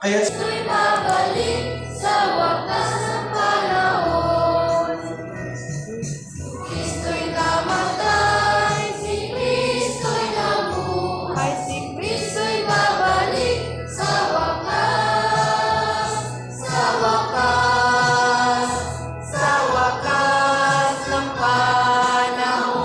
Kaya Kristo'y babalik sa wakas ng panahon. Kristo'y namatay, si Kristo'y nabuhay, si Kristo'y babalik sa wakas, sa wakas, sa wakas ng panahon.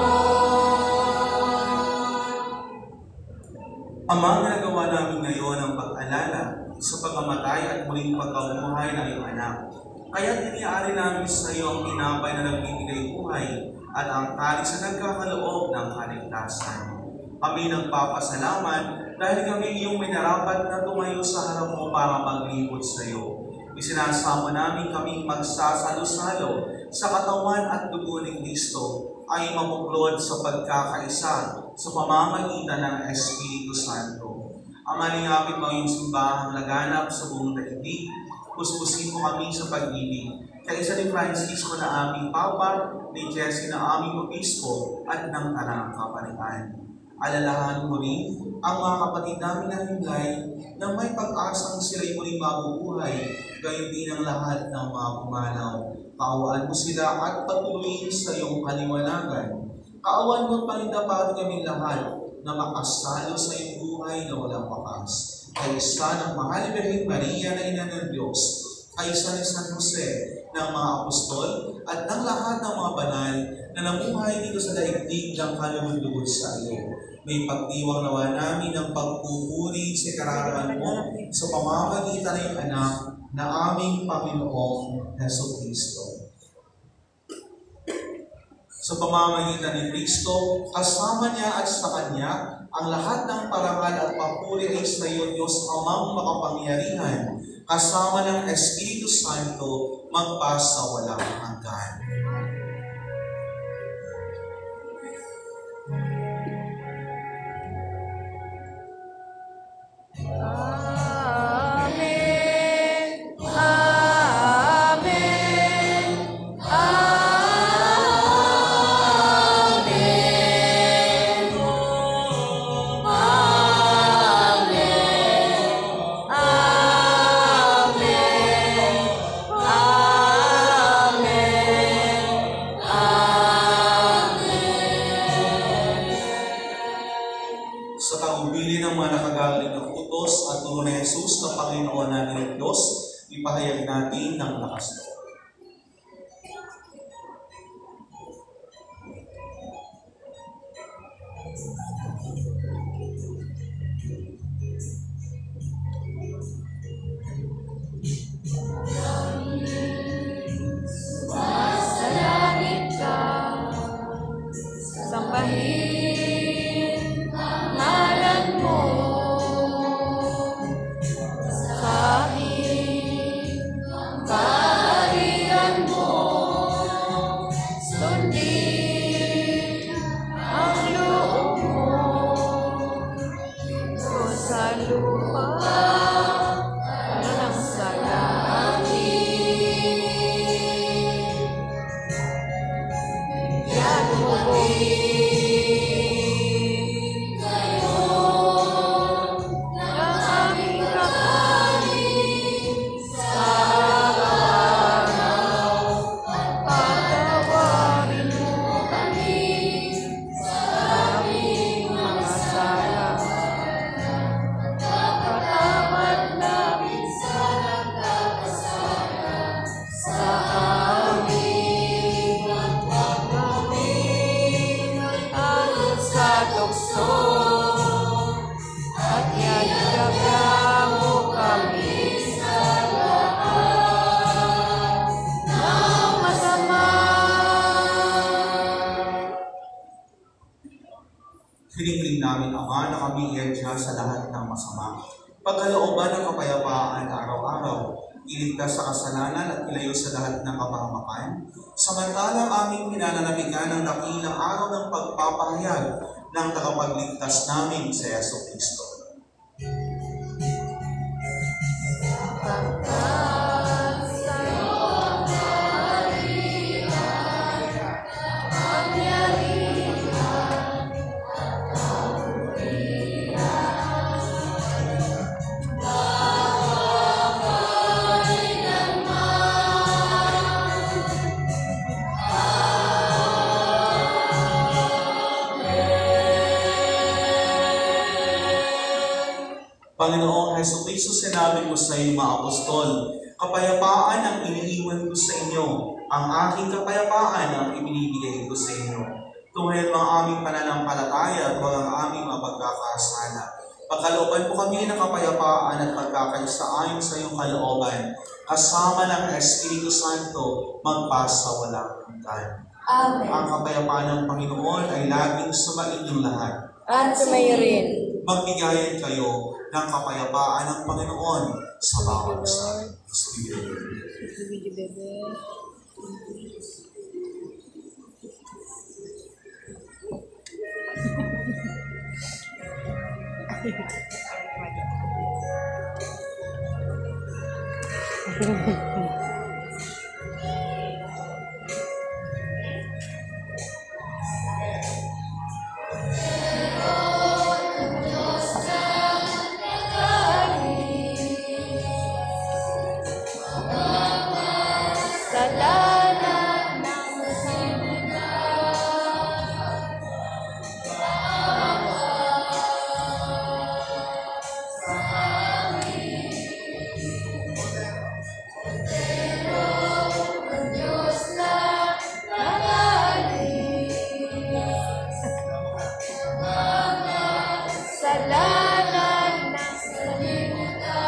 Ama, nagawa namin ngayon ang pag-alala sa pagkamatay at muling pagkabuhay ng iyong anak. Kaya tiniari namin sa iyo ang tinapay na nagbibigay buhay at ang kalis na nagkakaloob ng kaligtasan. Kami nagpapasalamat dahil kami iyong minarapat na tumayo sa harap mo para maglibot sa iyo. Isinasama namin kaming magsasalo-salo sa katawan at dugo ni Kristo ay mabuklod sa pagkakaisa sa pamamagitan ng Espiritu Santo. Amalingapin mo yung simbahang laganap sa buong daigdig. Puspusin mo kami sa pag-ibig. Kaisa ni Francisco na aming Papa, ni Jesse na aming Obispo, at ng Tarang Kaparian. Alalahanin mo rin ang mga kapatid namin na himlay na may pag-asang sila'y muling mabubuhay, gayon din ang lahat ng mga pumanaw. Kaawaan mo sila at patuloyin sa iyong kaliwanagan. Kaawaan mo at panindapat kami lahat na makasalo sa iyong buhay na walang wakas. Kaisa ng Mahal Birhen Maria na Ina ng Diyos, kaisa ni San Jose, ng mga apostol, at ng lahat ng mga banal na namuhay dito sa daigdig ng kalulugod sa iyo. May pagdiwang nawa namin ng pagpupuri sa kararaman mo sa pamamagitan ng iyong anak na aming Panginoong Jesucristo. Sa pamamagitan ni Kristo, kasama niya at sa Kanya, ang lahat ng parangal at papuri ay sa iyo, Diyos Amang makapangyarihan, kasama ng Espiritu Santo, magpasa walang hanggan. Ipahayag natin ng lakas loob. Sumasalangit ka, sambahin ang ngalan mo. Kaharian mo, sundin ang loob mo, o sa lupa ng sa langit. Yan mo Hinihiling namin, Ama, na kami iadya sa lahat ng masama. Pagkalooban ng kapayapaan araw-araw, iligtas sa kasalanan at ilayo sa lahat ng kapahamakan. Samantalang aming pinananabigan ng dakilang araw ng pagpapahayag ng tagapagligtas namin sa Jesucristo. Panginoong Jesucristo, sinabi mo sa iyong mga apostol, kapayapaan ang iniiwan ko sa inyo, ang aking kapayapaan ang ibinibigay ko sa inyo. Tunghayan mo ang aming pananampalataya at huwag ang aming mapagkakasala. Pagkalooban mo kami ng kapayapaan at pagkakaisa ayon sa iyong kalooban, kasama ng Espiritu Santo, magpasawalang hanggan. Amen. Ang kapayapaan ng Panginoon ay laging sumainyong lahat. At sumayo rin. Magbigayan kayo ng kapayapaan ng Panginoon sa bawat isa. Video bebe. Salamat ng salita. Diyos na nangaling. Salamat ng salita.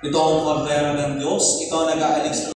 Ito ang kordero ng Diyos, ito ang nag-aalis